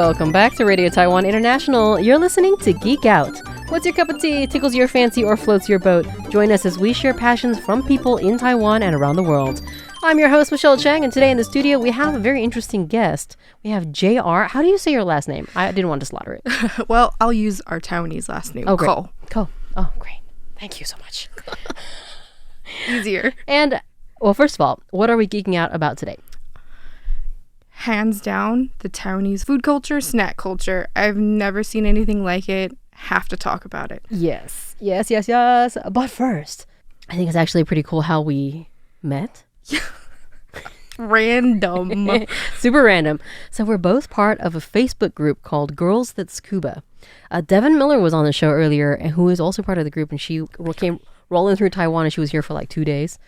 Welcome back to Radio Taiwan International. You're listening to Geek Out. What's your cup of tea, tickles your fancy, or floats your boat? Join us as we share passions from people in Taiwan and around the world. I'm your host, Michelle Chang, and today in the studio we have a very interesting guest. We have JR. How do you say your last name? I didn't want to slaughter it. Well, I'll use our Taiwanese last name, Cole. Cole. Oh, great. Thank you so much. Easier. And, well, first of all, what are we geeking out about today? Hands down, the Taiwanese food culture, snack culture. I've never seen anything like it. Have to talk about it. Yes. But first, I think it's actually pretty cool how we met. Random. Super random. So we're both part of a Facebook group called Girls That Scuba. Devin Miller was on the show earlier, and who is also part of the group, and she came rolling through Taiwan, and she was here for like 2 days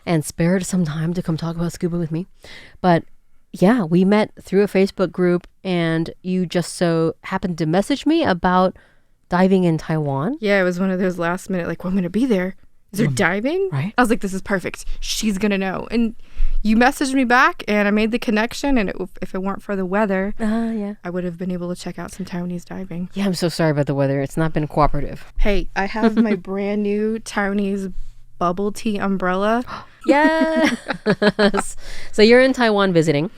and spared some time to come talk about scuba with me. But yeah, we met through a Facebook group, and you just so happened to message me about diving in Taiwan. Yeah, it was one of those last minute, like, well, I'm going to be there. Is there diving? Right. I was like, this is perfect. She's going to know. And you messaged me back, and I made the connection, and if it weren't for the weather, I would have been able to check out some Taiwanese diving. Yeah, I'm so sorry about the weather. It's not been cooperative. Hey, I have my brand new Taiwanese bubble tea umbrella. Yes. So you're in Taiwan visiting.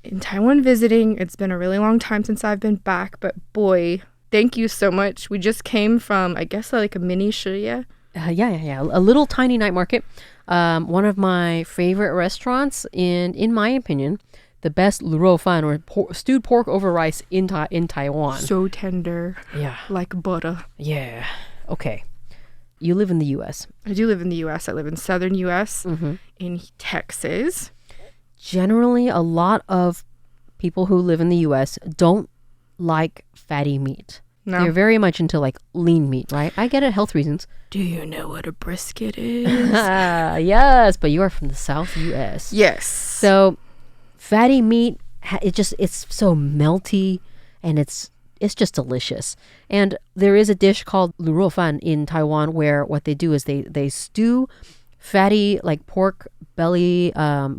In Taiwan visiting. It's been a really long time since I've been back, but boy, thank you so much. We just came from, I guess, like a mini Shiya. Yeah. A little tiny night market. One of my favorite restaurants, in my opinion, the best lu rou fan, or stewed pork over rice in Taiwan. So tender. Yeah. Like butter. Yeah. Okay. You live in the U.S. I do live in the U.S. I live in southern U.S. In Texas. Generally, a lot of people who live in the U.S. don't like fatty meat. No. They're very much into like lean meat, right? I get it, health reasons. Do you know what a brisket is? Yes, but you are from the South U.S. Yes. So fatty meat, it's so melty, and it's just delicious. And there is a dish called lu rou fan in Taiwan where what they do is they stew fatty like pork belly,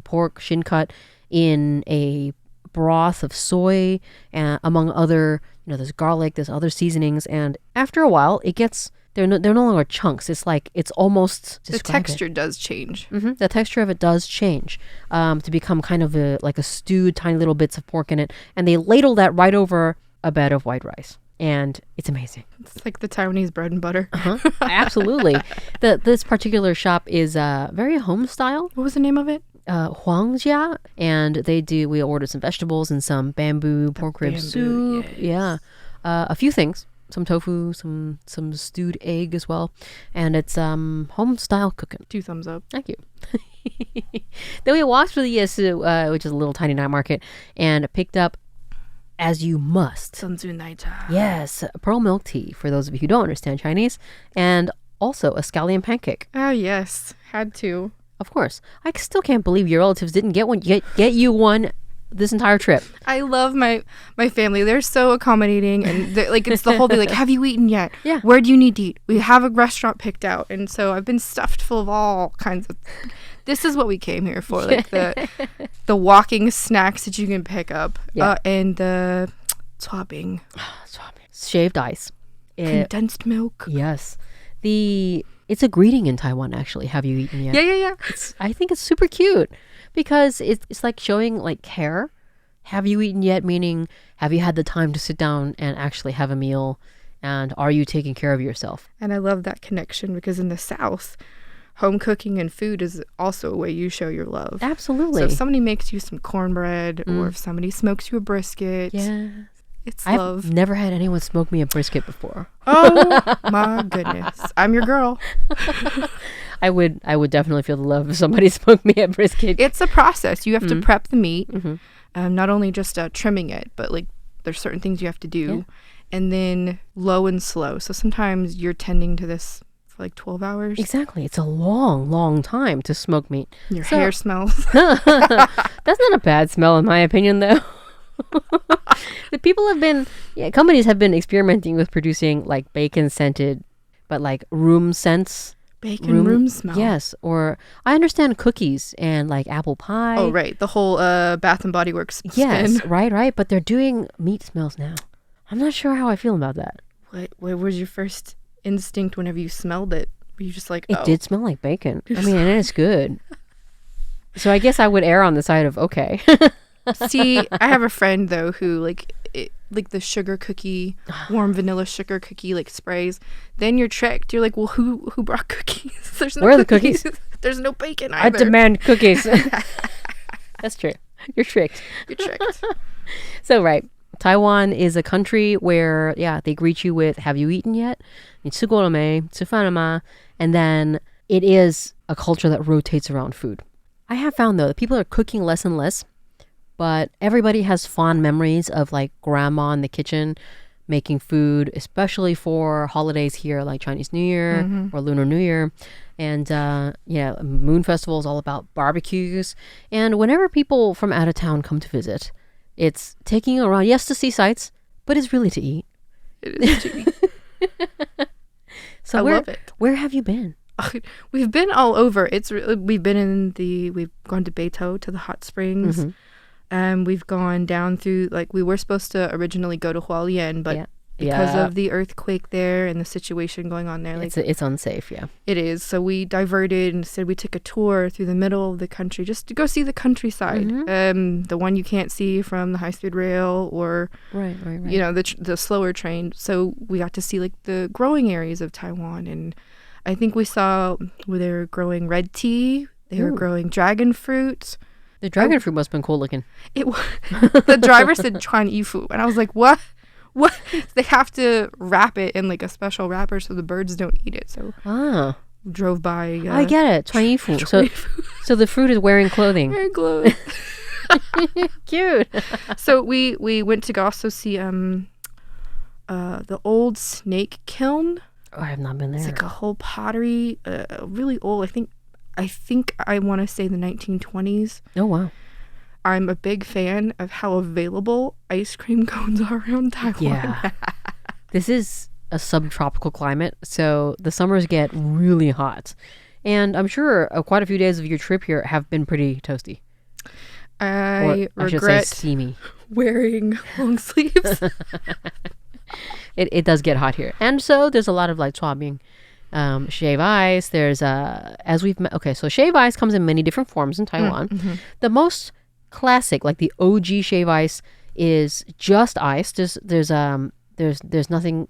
pork shin cut in a broth of soy, among other, there's garlic, there's other seasonings, and after a while it gets they're no longer chunks. It's like it's almost the texture does change. The texture of it does change to become kind of like a stewed tiny little bits of pork in it, and they ladle that right over a bed of white rice, and it's amazing. It's like the Taiwanese bread and butter. Absolutely. This particular shop is very home style. What was the name of it? Huangjia, and we ordered some vegetables and some bamboo pork rib soup. Yes. Yeah. A few things, some tofu, some stewed egg as well, and it's home style cooking. 2 thumbs up. Thank you. Then we walked through the Yesu, which is a little tiny night market, and picked up, as you must, yes, pearl milk tea, for those of you who don't understand Chinese, and also a scallion pancake. Oh yes, had to. Of course. I still can't believe your relatives didn't get you one this entire trip. I love my family. They're so accommodating, and like it's the whole thing. Like, have you eaten yet? Yeah. Where do you need to eat? We have a restaurant picked out, and so I've been stuffed full of all kinds of. This is what we came here for, like the walking snacks that you can pick up, and the swabbing, shaved ice, condensed milk. Yes, it's a greeting in Taiwan. Actually, have you eaten yet? Yeah. I think it's super cute because it's like showing like care. Have you eaten yet? Meaning, have you had the time to sit down and actually have a meal? And are you taking care of yourself? And I love that connection because in the South, home cooking and food is also a way you show your love. Absolutely. So if somebody makes you some cornbread or if somebody smokes you a brisket, it's love. I've never had anyone smoke me a brisket before. Oh my goodness. I'm your girl. I would definitely feel the love if somebody smoked me a brisket. It's a process. You have to prep the meat, not only just trimming it, but like there's certain things you have to do, and then low and slow. So sometimes you're tending to this for like 12 hours. Exactly. It's a long time to smoke meat. Your hair smells. That's not a bad smell in my opinion, though. Companies have been experimenting with producing like bacon scented, but like room scents Bacon room smell. Yes, or I understand cookies and like apple pie. Oh, right. The whole Bath and Body Works spin. Yes, right. But they're doing meat smells now. I'm not sure how I feel about that. What was your first instinct whenever you smelled it? Were you just like, It did smell like bacon. I mean, and it's good. So I guess I would err on the side of okay. See, I have a friend though who like the sugar cookie, warm vanilla sugar cookie like sprays. Then you're tricked. You're like, well, who brought cookies? There's no Where are the cookies? There's no bacon I either. demand cookies. That's true. You're tricked. You're tricked. So right, Taiwan is a country where they greet you with "Have you eaten yet?" 你吃过了没?吃饭了吗? And then it is a culture that rotates around food. I have found though that people are cooking less and less. But everybody has fond memories of like grandma in the kitchen making food, especially for holidays here like Chinese New Year or Lunar New Year. And Moon Festival is all about barbecues. And whenever people from out of town come to visit, it's taking you around, yes, to see sights, but it's really to eat. It is to eat. So I love it. Where have you been? We've been all over. We've gone to Beito, to the hot springs. We've gone down through, like, we were supposed to originally go to Hualien, but because of the earthquake there and the situation going on there, like, it's unsafe. It is. So we diverted and said we took a tour through the middle of the country just to go see the countryside. The one you can't see from the high-speed rail or right. You know, the slower train. So we got to see like the growing areas of Taiwan, and I think we saw where they were growing red tea. They were growing dragon fruit. The dragon fruit must have been cool looking. The driver said Chuan Yifu, and I was like, what? They have to wrap it in like a special wrapper so the birds don't eat it. So drove by. I get it. Chuan Yifu. So the fruit is wearing clothing. Wearing clothes. Cute. So we went to also see the old snake kiln. Oh, I have not been there. It's like a whole pottery, really old. I think I want to say the 1920s. Oh, wow. I'm a big fan of how available ice cream cones are around Taiwan. Yeah. This is a subtropical climate, so the summers get really hot. And I'm sure quite a few days of your trip here have been pretty toasty. I should say regret steamy. Wearing long sleeves. It does get hot here. And so there's a lot of like chuabing. Shave ice. There's so shave ice comes in many different forms in Taiwan. The most classic, like the OG shave ice, is just ice. There's nothing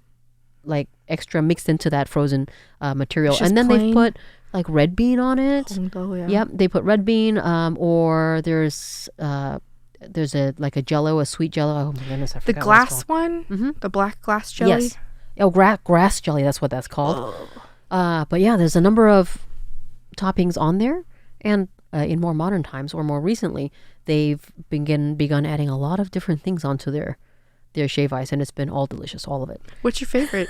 like extra mixed into that frozen material, and then they put like red bean on it. Yep, they put red bean. Or there's a jello, a sweet jello. Oh my goodness, I forgot the glass one, the black glass jelly. Yes. Oh, grass jelly. That's what that's called. But yeah, there's a number of toppings on there, and in more modern times or more recently, they've begun adding a lot of different things onto their shave ice, and it's been all delicious, all of it. What's your favorite?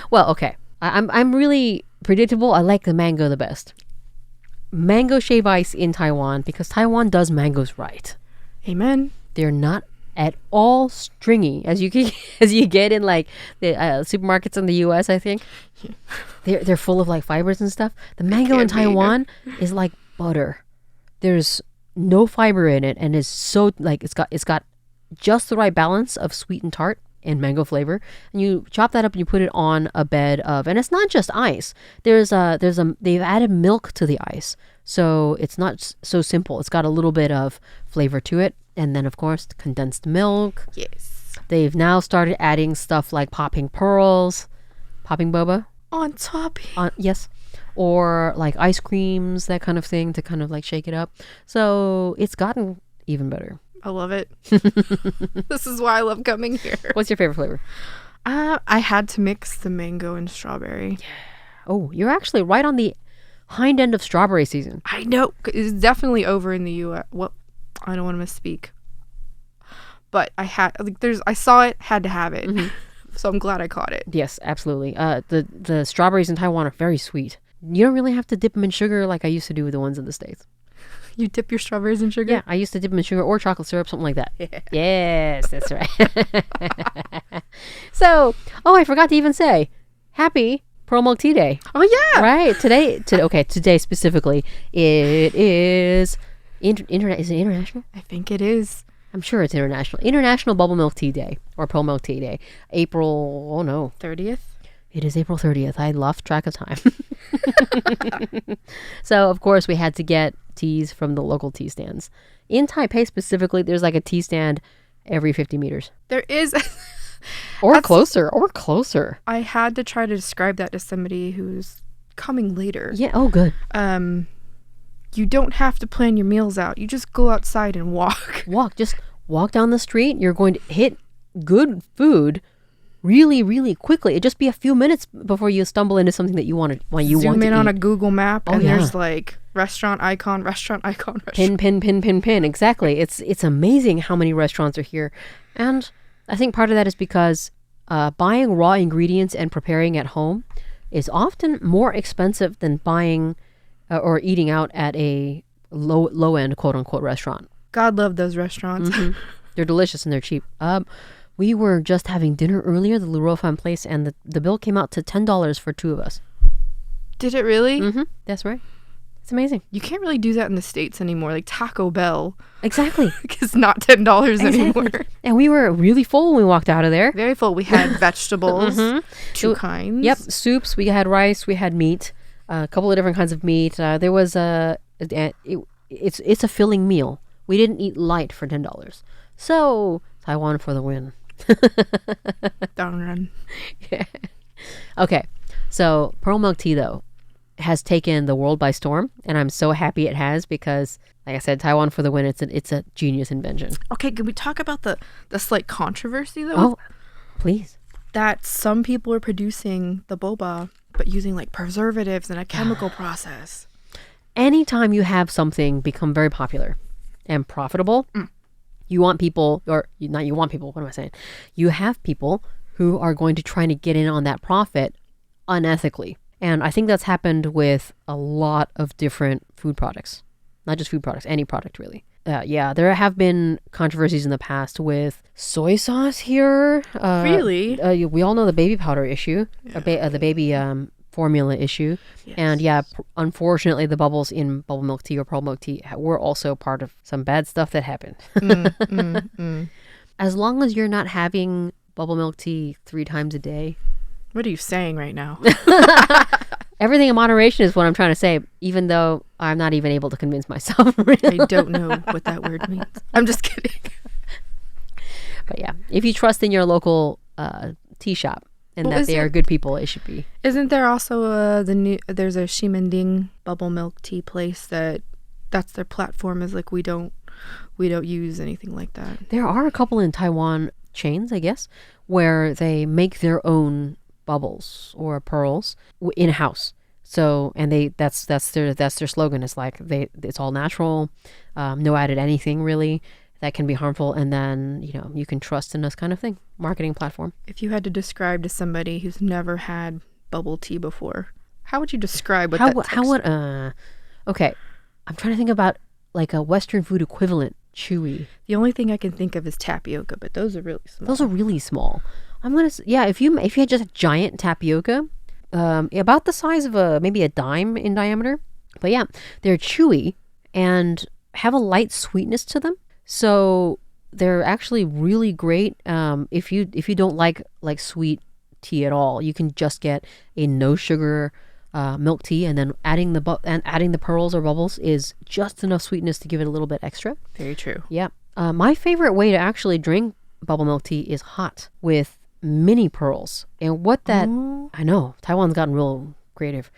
Well, okay, I'm really predictable. I like the mango the best. Mango shave ice in Taiwan, because Taiwan does mangoes right. Amen. They're not at all stringy as you get in like the supermarkets in the US. I think they're full of like fibers and stuff. The mango in Taiwan is like butter. There's no fiber in it, and is so like it's got just the right balance of sweet and tart and mango flavor. And you chop that up and you put it on a bed of, and it's not just ice. They've added milk to the ice, so it's not so simple. It's got a little bit of flavor to it. And then, of course, condensed milk. Yes. They've now started adding stuff like popping pearls, popping boba. On top. Yes. Or like ice creams, that kind of thing, to kind of like shake it up. So it's gotten even better. I love it. This is why I love coming here. What's your favorite flavor? I had to mix the mango and strawberry. Yeah. Oh, you're actually right on the hind end of strawberry season. I know. It's definitely over in the U.S. Well, I don't want to misspeak, but I saw it, had to have it. So I'm glad I caught it. Yes, absolutely. The strawberries in Taiwan are very sweet. You don't really have to dip them in sugar like I used to do with the ones in the States. You dip your strawberries in sugar? Yeah, I used to dip them in sugar or chocolate syrup, something like that. Yeah. Yes, that's right. So, I forgot to even say, happy Pearl Milk Tea Day. Oh yeah. Right. Today specifically, it is is it international? I think it is. I'm sure it's international. International Bubble Milk Tea Day or Pearl Milk Tea Day. April, 30th. It is April 30th. I lost track of time. So, of course, we had to get teas from the local tea stands. In Taipei specifically, there's like a tea stand every 50 meters. There is. Or closer. I had to try to describe that to somebody who's coming later. Yeah. Oh, good. You don't have to plan your meals out. You just go outside and walk. Just walk down the street. You're going to hit good food really, really quickly. It'd just be a few minutes before you stumble into something that you want to Zoom in on eat. a Google map, and yeah. there's like restaurant icon. Pin. Exactly. It's amazing how many restaurants are here. And I think part of that is because buying raw ingredients and preparing at home is often more expensive than buying or eating out at a low end quote unquote restaurant. God love those restaurants. Mm-hmm. They're delicious and they're cheap. We were just having dinner earlier, the Luruofan place, and the bill came out to $10 for two of us. Did it really? Mm-hmm. That's right. It's amazing. You can't really do that in the States anymore. Like Taco Bell. Exactly. It's not $10 anymore. And we were really full when we walked out of there. Very full. We had vegetables, two kinds. Yep, soups. We had rice. We had meat. A couple of different kinds of meat. There was it's a filling meal. We didn't eat light for $10. So Taiwan for the win. Darn. Yeah. Okay, so pearl milk tea though has taken the world by storm, and I'm so happy it has because, like I said, Taiwan for the win. It's a genius invention. Okay, can we talk about the slight controversy though? Oh, please. That some people are producing the boba but using like preservatives and a chemical process. Anytime you have something become very popular and profitable, you want people, or not you want people, what am I saying? You have people who are going to try to get in on that profit unethically. And I think that's happened with a lot of different food products. Not just food products, any product really. Yeah, there have been controversies in the past with soy sauce here. Really? We all know the baby powder issue, the baby formula issue. Yes. And yeah, unfortunately, the bubbles in bubble milk tea or pearl milk tea were also part of some bad stuff that happened. As long as you're not having bubble milk tea 3 times a day. What are you saying right now? Everything in moderation is what I'm trying to say, even though I'm not even able to convince myself. Really. I don't know what that word means. I'm just kidding. But yeah, if you trust in your local tea shop and that they are good people, it should be. Isn't there also there's a Ximending bubble milk tea place that's their platform is like we don't use anything like that. There are a couple in Taiwan chains, I guess, where they make their own bubbles or pearls in house. So, and that's their slogan. It's like it's all natural, no added anything really that can be harmful, and then you can trust in this kind of thing. Marketing platform. If you had to describe to somebody who's never had bubble tea before, how would you describe what okay, I'm trying to think about like a Western food equivalent. Chewy. The only thing I can think of is tapioca, but those are really small. I'm gonna if you had just a giant tapioca, about the size of maybe a dime in diameter, but yeah, they're chewy and have a light sweetness to them. So they're actually really great. If you don't like sweet tea at all, you can just get a no sugar milk tea, and then adding the pearls or bubbles is just enough sweetness to give it a little bit extra. Very true. Yeah. My favorite way to actually drink bubble milk tea is hot with mini pearls. And what that I know, Taiwan's gotten real creative.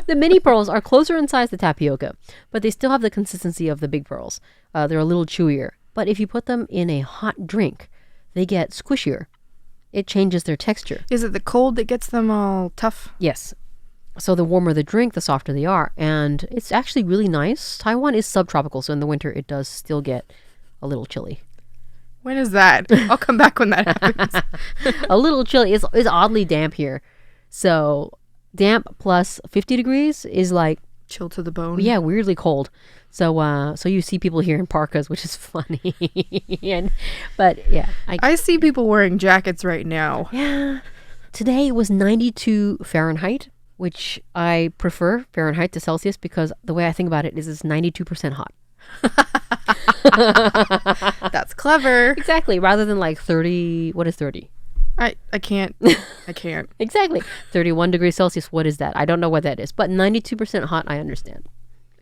The mini pearls are closer in size to tapioca, but they still have the consistency of the big pearls. They're a little chewier. But if you put them in a hot drink, they get squishier. It changes their texture. Is it the cold that gets them all tough? Yes. So the warmer the drink, the softer they are. And it's actually really nice. Taiwan is subtropical, so in the winter it does still get a little chilly. When is that? I'll come back when that happens. A little chilly. It's oddly damp here. So damp plus 50 degrees is like... chill to the bone. Yeah, weirdly cold. So so you see people here in parkas, which is funny. But yeah. I see people wearing jackets right now. Yeah. Today was 92 Fahrenheit, which I prefer Fahrenheit to Celsius because the way I think about it is it's 92% hot. That's clever. Exactly. Rather than like 30, what is 30? I can't. I can't. Exactly. 31 degrees Celsius. What is that? I don't know what that is. But 92% hot, I understand.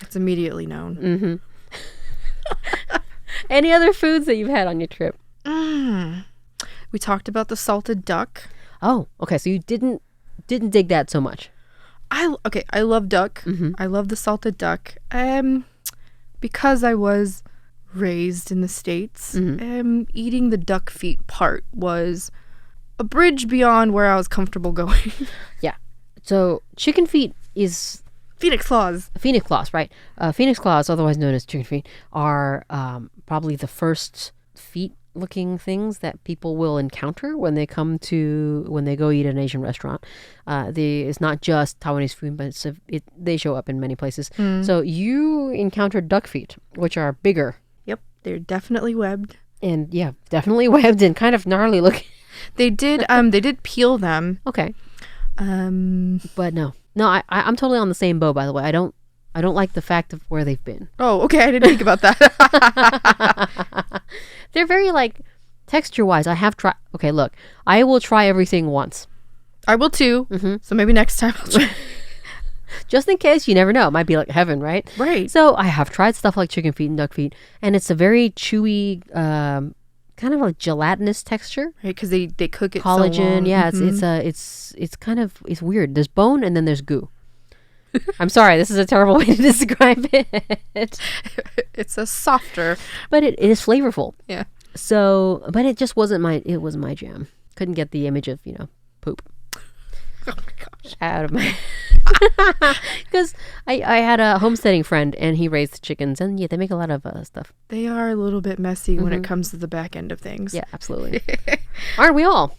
It's immediately known. Mm-hmm. Any other foods that you've had on your trip? We talked about the salted duck. Oh, okay. So you didn't dig that so much. I love duck. Mm-hmm. I love the salted duck. Because I was raised in the States, eating the duck feet part was a bridge beyond where I was comfortable going. Yeah. So chicken feet is Phoenix claws. Phoenix claws, right? Phoenix claws, otherwise known as chicken feet, are probably the first feet-looking things that people will encounter when they go eat at an Asian restaurant. It's not just Taiwanese food, but they show up in many places. So you encountered duck feet, which are bigger. Yep, they're definitely webbed. And yeah, definitely webbed and kind of gnarly looking. They did peel them. Okay. But no, I'm totally on the same boat. By the way, I don't like the fact of where they've been. Oh, okay. I didn't think about that. They're very like texture wise. I have tried. Okay, look, I will try everything once. I will too. Mm-hmm. So maybe next time I'll try. Just in case, you never know. It might be like heaven, right? Right. So I have tried stuff like chicken feet and duck feet, and it's a very chewy, kind of like gelatinous texture. Right, because they cook it collagen. So long. Yeah, it's weird. There's bone and then there's goo. I'm sorry, this is a terrible way to describe it. It's a softer, but it is flavorful. Yeah. So, but it just wasn't my jam. Couldn't get the image of poop. Oh my gosh. Out of my because I had a homesteading friend and he raised chickens and yeah, they make a lot of stuff. They are a little bit messy when it comes to the back end of things. Yeah, absolutely. Aren't we all?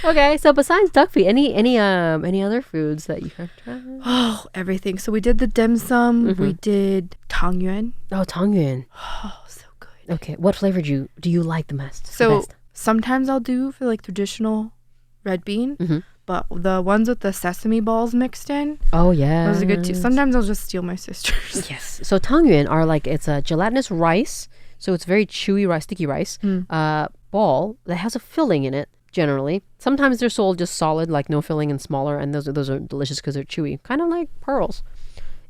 Okay, so besides duck feet, any other foods that you have tried? Oh, everything. So we did the dim sum. We did tangyuan. Oh, tangyuan. Oh, so good. Okay, what flavor do you like the most? So sometimes I'll do for like traditional red bean, but the ones with the sesame balls mixed in. Oh yeah, those are good too. Sometimes I'll just steal my sister's. Yes. So tangyuan are like it's a gelatinous rice, so it's very chewy rice, sticky rice ball that has a filling in it. Generally, sometimes they're sold just solid, like no filling and smaller, and those are delicious because they're chewy, kind of like pearls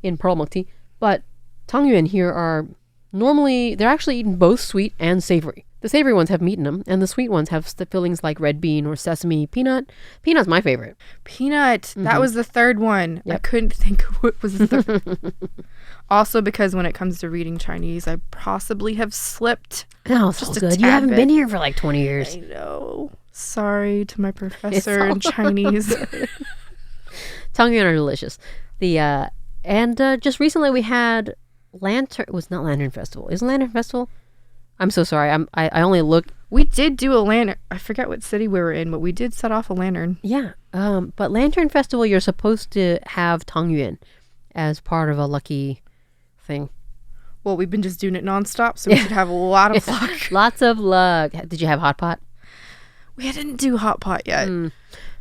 in pearl milk tea. But tangyuan here are normally they're actually eaten both sweet and savory. The savory ones have meat in them, and the sweet ones have the fillings like red bean or sesame. Peanut. Peanut's my favorite. Peanut. That was the third one. Yep. I couldn't think of what was the third. Also, because when it comes to reading Chinese, I possibly have slipped. Oh, so good. You haven't been here for like 20 years. I know. Sorry to my professor in Chinese. Tangyuan are delicious. Just recently we had Lantern. It was not Lantern Festival. Is it Lantern Festival? I'm so sorry. I only looked. We did do a lantern. I forget what city we were in, but we did set off a lantern. Yeah. But Lantern Festival, you're supposed to have tangyuan as part of a lucky thing. Well, we've been just doing it nonstop, so we should have a lot of luck. Lots of luck. Did you have hot pot? We didn't do hot pot yet.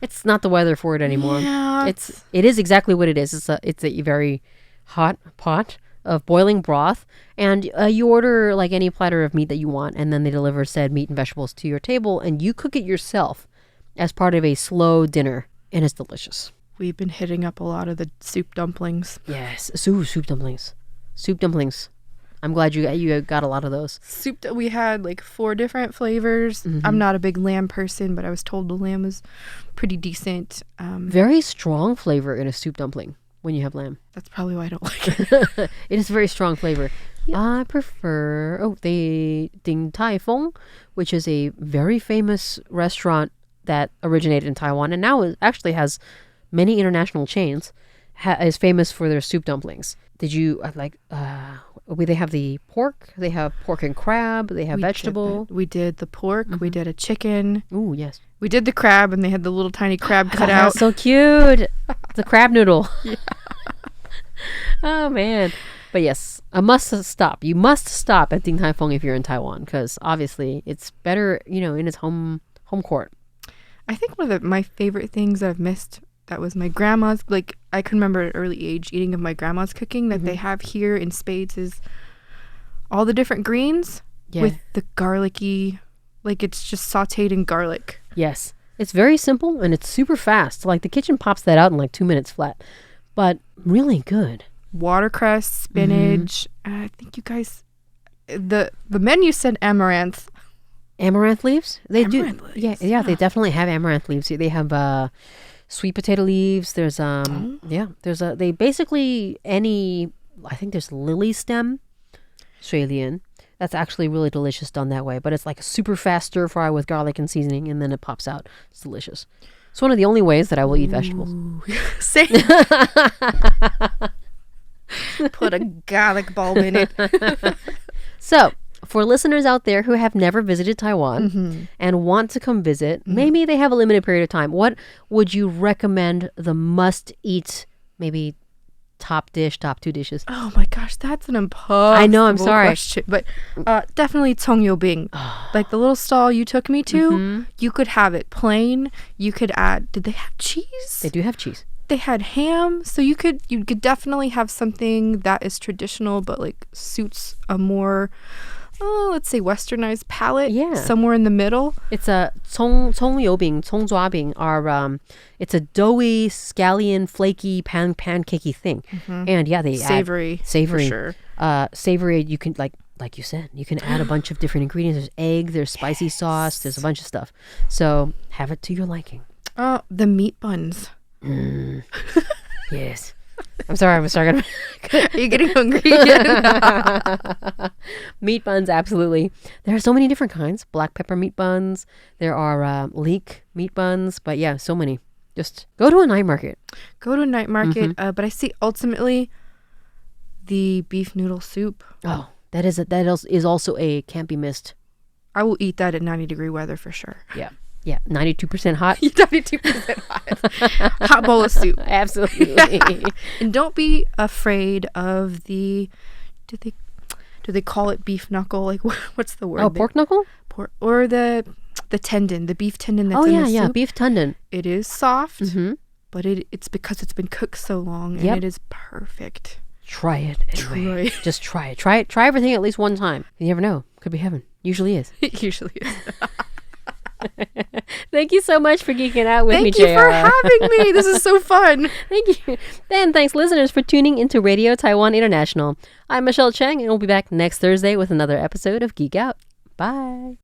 It's not the weather for it anymore. Yeah, it is exactly what it is. It's a very hot pot of boiling broth, and you order like any platter of meat that you want, and then they deliver said meat and vegetables to your table, and you cook it yourself as part of a slow dinner, and it's delicious. We've been hitting up a lot of the soup dumplings. Yes, soup dumplings. Soup dumplings. I'm glad you got a lot of those. We had like 4 different flavors. I'm not a big lamb person, but I was told the lamb was pretty decent. Very strong flavor in a soup dumpling when you have lamb. That's probably why I don't like it. It is a very strong flavor. Yeah. I prefer the Din Tai Fung, which is a very famous restaurant that originated in Taiwan and now actually has many international chains. Is famous for their soup dumplings. Did you they have the pork, they have pork and crab, they have vegetable. We did the pork, we did a chicken. Ooh, yes. We did the crab and they had the little tiny crab cut out. So cute. The crab noodle. Yeah. Oh man. But yes, a must stop. You must stop at Din Tai Fung if you're in Taiwan because obviously it's better, in its home home court. I think one of my favorite things I've missed that was my grandma's, like I can remember at an early age eating of my grandma's cooking that they have here in spades is all the different greens with the garlicky, like it's just sauteed in garlic. Yes. It's very simple and it's super fast. Like the kitchen pops that out in like 2 minutes flat, but really good. Watercress, spinach. I think you guys, the menu said amaranth. Amaranth leaves? They Amaranth do. leaves. Yeah, they definitely have amaranth leaves. They have sweet potato leaves. There's they basically I think there's lily stem, Australian. That's actually really delicious done that way. But it's like a super fast stir fry with garlic and seasoning, and then it pops out. It's delicious. It's one of the only ways that I will eat vegetables. Same. Put a garlic bulb in it. So, for listeners out there who have never visited Taiwan and want to come visit, maybe they have a limited period of time. What would you recommend the must-eat, maybe top dish, top 2 dishes? Oh my gosh, that's an impossible I know, I'm sorry. question. But definitely Tongyobing. Like the little stall you took me to, you could have it plain. You could add, did they have cheese? They do have cheese. They had ham, so you could definitely have something that is traditional but like suits a more let's say westernized palate. Yeah, somewhere in the middle. It's a Tongyobing, Tongzuabing are it's a doughy, scallion, flaky, pancakey thing, and yeah, they savory, savory, for sure. Savory. You can like you said, you can add a bunch of different ingredients. There's egg, there's spicy sauce, there's a bunch of stuff. So have it to your liking. The meat buns. Yes. I'm sorry. Are you getting hungry again? Meat buns, absolutely. There are so many different kinds. Black pepper meat buns. There are leek meat buns. But yeah, so many. Just go to a night market. But I see ultimately the beef noodle soup. Oh, that is also a can't be missed. I will eat that at 90-degree weather for sure. Yeah, 92% hot. 92% hot. Hot bowl of soup. Absolutely. And don't be afraid of the, do they call it beef knuckle? Like what's the word? Oh, pork knuckle? Or the tendon, the beef tendon that's in the soup. Yeah, beef tendon. It is soft, but it's because it's been cooked so long and it is perfect. Try it anyway. Just try it. Try everything at least one time. You never know. Could be heaven. Usually is. It usually is. Thank you so much for geeking out with me, JR. Thank you for having me. This is so fun. Thank you. And thanks, listeners, for tuning into Radio Taiwan International. I'm Michelle Cheng, and we'll be back next Thursday with another episode of Geek Out. Bye.